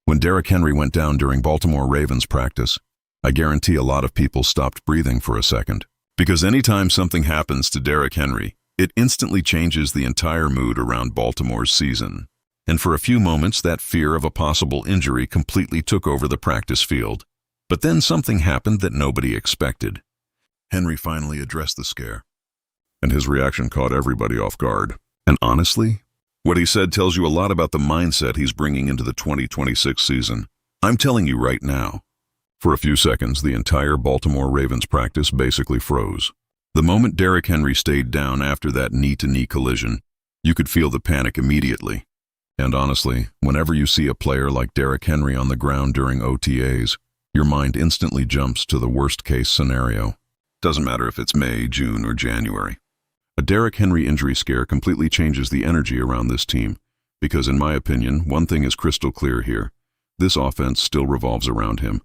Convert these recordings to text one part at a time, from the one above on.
When Derrick Henry went down during Baltimore Ravens practice, I guarantee a lot of people stopped breathing for a second. Because anytime something happens to Derrick Henry, it instantly changes the entire mood around Baltimore's season. And for a few moments, that fear of a possible injury completely took over the practice field. But then something happened that nobody expected. Henry finally addressed the scare, and his reaction caught everybody off guard. And honestly, what he said tells you a lot about the mindset he's bringing into the 2026 season. I'm telling you right now. For a few seconds, the entire Baltimore Ravens practice basically froze. The moment Derrick Henry stayed down after that knee-to-knee collision, you could feel the panic immediately. And honestly, whenever you see a player like Derrick Henry on the ground during OTAs, your mind instantly jumps to the worst-case scenario. Doesn't matter if it's May, June, or January. A Derrick Henry injury scare completely changes the energy around this team, because in my opinion, one thing is crystal clear here. This offense still revolves around him.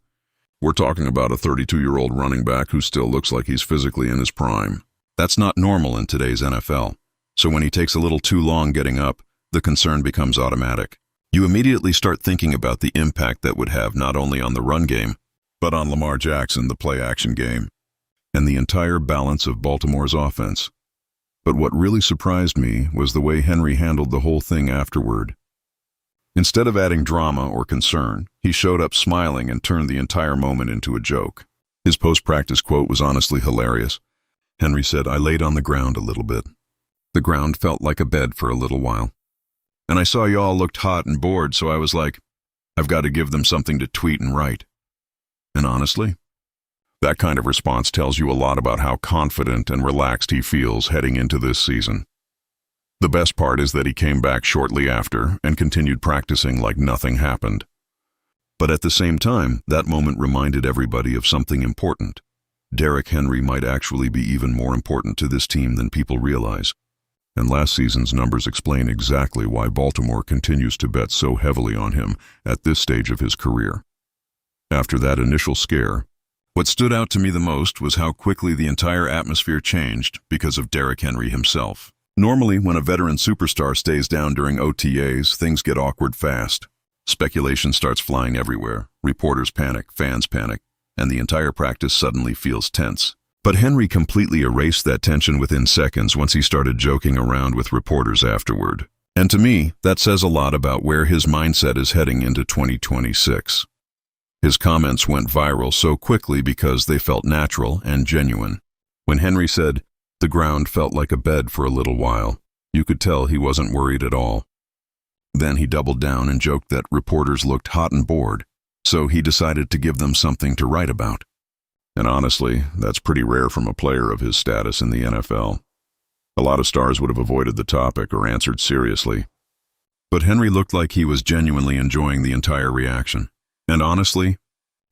We're talking about a 32-year-old running back who still looks like he's physically in his prime. That's not normal in today's NFL. So when he takes a little too long getting up, the concern becomes automatic. You immediately start thinking about the impact that would have not only on the run game, but on Lamar Jackson, the play-action game, and the entire balance of Baltimore's offense. But what really surprised me was the way Henry handled the whole thing afterward. Instead of adding drama or concern, he showed up smiling and turned the entire moment into a joke. His post-practice quote was honestly hilarious. Henry said, "I laid on the ground a little bit. The ground felt like a bed for a little while. And I saw y'all looked hot and bored, so I was like, I've got to give them something to tweet and write." And honestly, that kind of response tells you a lot about how confident and relaxed he feels heading into this season. The best part is that he came back shortly after and continued practicing like nothing happened. But at the same time, that moment reminded everybody of something important. Derrick Henry might actually be even more important to this team than people realize. And last season's numbers explain exactly why Baltimore continues to bet so heavily on him at this stage of his career. After that initial scare, what stood out to me the most was how quickly the entire atmosphere changed because of Derrick Henry himself. Normally, when a veteran superstar stays down during OTAs, things get awkward fast. Speculation starts flying everywhere. Reporters panic, fans panic, and the entire practice suddenly feels tense. But Henry completely erased that tension within seconds once he started joking around with reporters afterward. And to me, that says a lot about where his mindset is heading into 2026. His comments went viral so quickly because they felt natural and genuine. When Henry said, "The ground felt like a bed for a little while," you could tell he wasn't worried at all. Then he doubled down and joked that reporters looked hot and bored, so he decided to give them something to write about. And honestly, that's pretty rare from a player of his status in the NFL. A lot of stars would have avoided the topic or answered seriously. But Henry looked like he was genuinely enjoying the entire reaction. And honestly,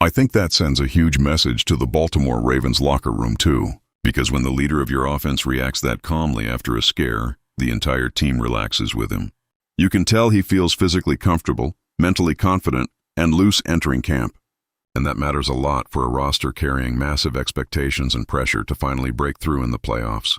I think that sends a huge message to the Baltimore Ravens locker room too, because when the leader of your offense reacts that calmly after a scare, the entire team relaxes with him. You can tell he feels physically comfortable, mentally confident, and loose entering camp. And that matters a lot for a roster carrying massive expectations and pressure to finally break through in the playoffs.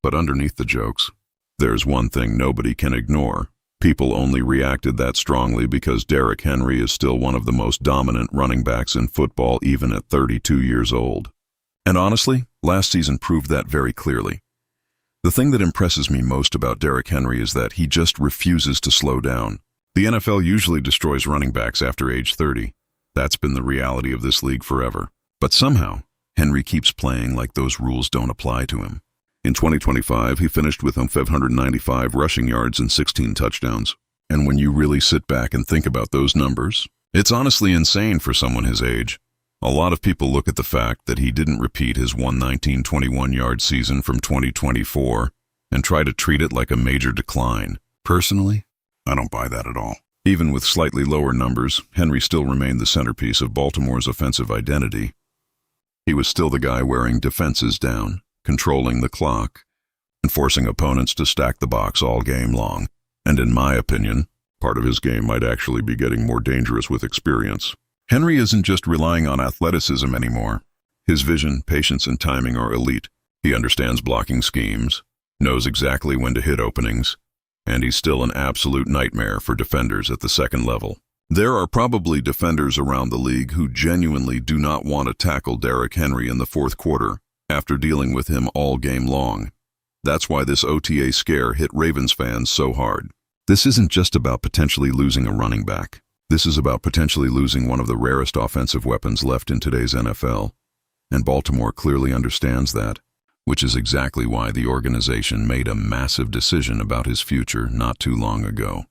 But underneath the jokes, there's one thing nobody can ignore. People only reacted that strongly because Derrick Henry is still one of the most dominant running backs in football even at 32 years old. And honestly, last season proved that very clearly. The thing that impresses me most about Derrick Henry is that he just refuses to slow down. The NFL usually destroys running backs after age 30. That's been the reality of this league forever. But somehow, Henry keeps playing like those rules don't apply to him. In 2025, he finished with 595 rushing yards and 16 touchdowns. And when you really sit back and think about those numbers, it's honestly insane for someone his age. A lot of people look at the fact that he didn't repeat his 119-21-yard season from 2024 and try to treat it like a major decline. Personally, I don't buy that at all. Even with slightly lower numbers, Henry still remained the centerpiece of Baltimore's offensive identity. He was still the guy wearing defenses down, controlling the clock, and forcing opponents to stack the box all game long. And in my opinion, part of his game might actually be getting more dangerous with experience. Henry isn't just relying on athleticism anymore. His vision, patience, and timing are elite. He understands blocking schemes, knows exactly when to hit openings, and he's still an absolute nightmare for defenders at the second level. There are probably defenders around the league who genuinely do not want to tackle Derrick Henry in the fourth quarter after dealing with him all game long. That's why this OTA scare hit Ravens fans so hard. This isn't just about potentially losing a running back. This is about potentially losing one of the rarest offensive weapons left in today's NFL. And Baltimore clearly understands that, which is exactly why the organization made a massive decision about his future not too long ago.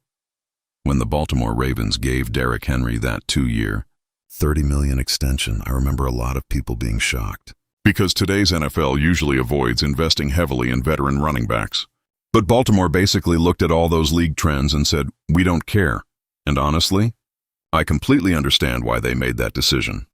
When the Baltimore Ravens gave Derrick Henry that 2-year, $30 million extension, I remember a lot of people being shocked. Because today's NFL usually avoids investing heavily in veteran running backs. But Baltimore basically looked at all those league trends and said, we don't care. And honestly, I completely understand why they made that decision.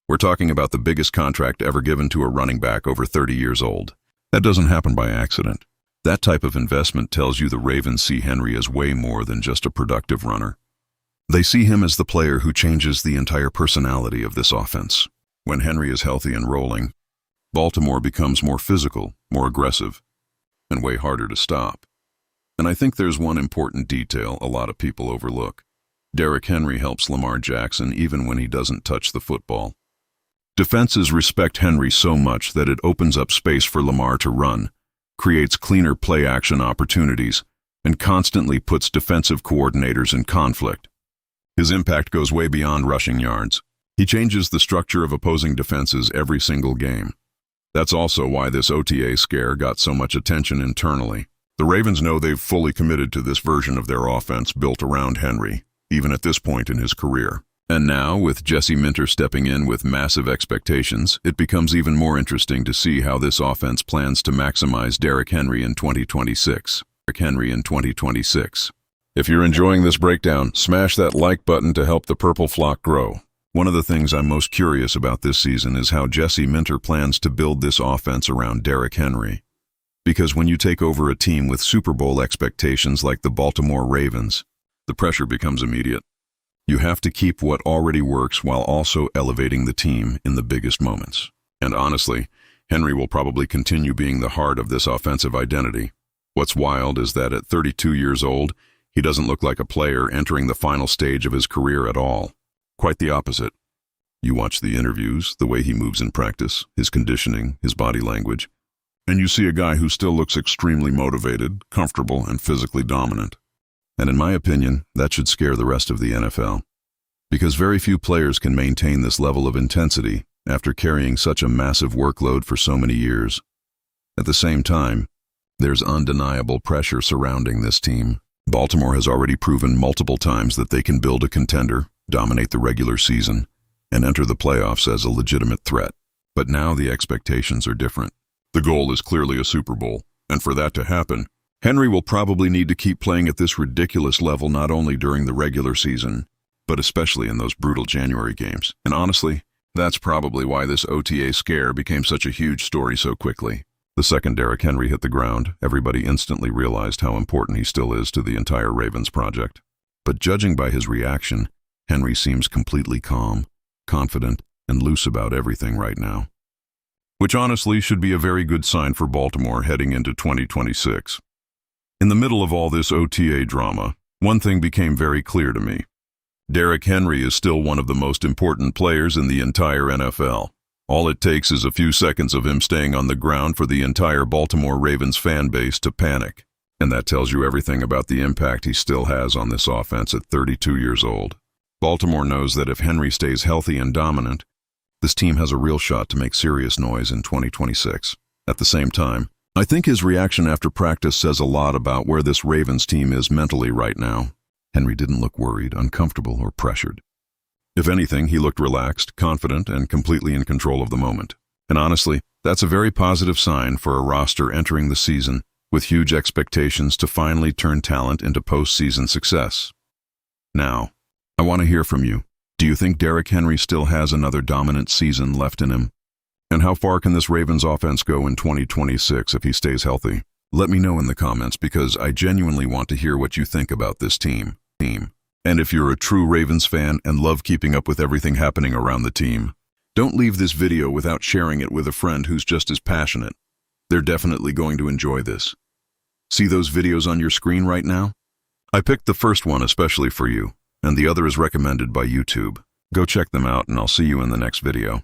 We're talking about the biggest contract ever given to a running back over 30 years old. That doesn't happen by accident. That type of investment tells you the Ravens see Henry as way more than just a productive runner. They see him as the player who changes the entire personality of this offense. When Henry is healthy and rolling, Baltimore becomes more physical, more aggressive, and way harder to stop. And I think there's one important detail a lot of people overlook. Derrick Henry helps Lamar Jackson even when he doesn't touch the football. Defenses respect Henry so much that it opens up space for Lamar to run, creates cleaner play-action opportunities, and constantly puts defensive coordinators in conflict. His impact goes way beyond rushing yards. He changes the structure of opposing defenses every single game. That's also why this OTA scare got so much attention internally. The Ravens know they've fully committed to this version of their offense built around Henry, even at this point in his career. And now, with Jesse Minter stepping in with massive expectations, it becomes even more interesting to see how this offense plans to maximize Derrick Henry in 2026. If you're enjoying this breakdown, smash that like button to help the purple flock grow. One of the things I'm most curious about this season is how Jesse Minter plans to build this offense around Derrick Henry. Because when you take over a team with Super Bowl expectations like the Baltimore Ravens, the pressure becomes immediate. You have to keep what already works while also elevating the team in the biggest moments. And honestly, Henry will probably continue being the heart of this offensive identity. What's wild is that at 32 years old, he doesn't look like a player entering the final stage of his career at all. Quite the opposite. You watch the interviews, the way he moves in practice, his conditioning, his body language, and you see a guy who still looks extremely motivated, comfortable, and physically dominant. And in my opinion, that should scare the rest of the NFL. Because very few players can maintain this level of intensity after carrying such a massive workload for so many years. At the same time, there's undeniable pressure surrounding this team. Baltimore has already proven multiple times that they can build a contender, dominate the regular season, and enter the playoffs as a legitimate threat. But now the expectations are different. The goal is clearly a Super Bowl, and for that to happen, Henry will probably need to keep playing at this ridiculous level not only during the regular season, but especially in those brutal January games. And honestly, that's probably why this OTA scare became such a huge story so quickly. The second Derrick Henry hit the ground, everybody instantly realized how important he still is to the entire Ravens project. But judging by his reaction, Henry seems completely calm, confident, and loose about everything right now. Which honestly should be a very good sign for Baltimore heading into 2026. In the middle of all this OTA drama, one thing became very clear to me. Derrick Henry is still one of the most important players in the entire NFL. All it takes is a few seconds of him staying on the ground for the entire Baltimore Ravens fan base to panic. And that tells you everything about the impact he still has on this offense at 32 years old. Baltimore knows that if Henry stays healthy and dominant, this team has a real shot to make serious noise in 2026. At the same time, I think his reaction after practice says a lot about where this Ravens team is mentally right now. Henry didn't look worried, uncomfortable, or pressured. If anything, he looked relaxed, confident, and completely in control of the moment. And honestly, that's a very positive sign for a roster entering the season with huge expectations to finally turn talent into postseason success. Now, I want to hear from you. Do you think Derrick Henry still has another dominant season left in him? And how far can this Ravens offense go in 2026 if he stays healthy? Let me know in the comments because I genuinely want to hear what you think about this team. And if you're a true Ravens fan and love keeping up with everything happening around the team, don't leave this video without sharing it with a friend who's just as passionate. They're definitely going to enjoy this. See those videos on your screen right now? I picked the first one especially for you. and the other is recommended by YouTube. Go check them out and I'll see you in the next video.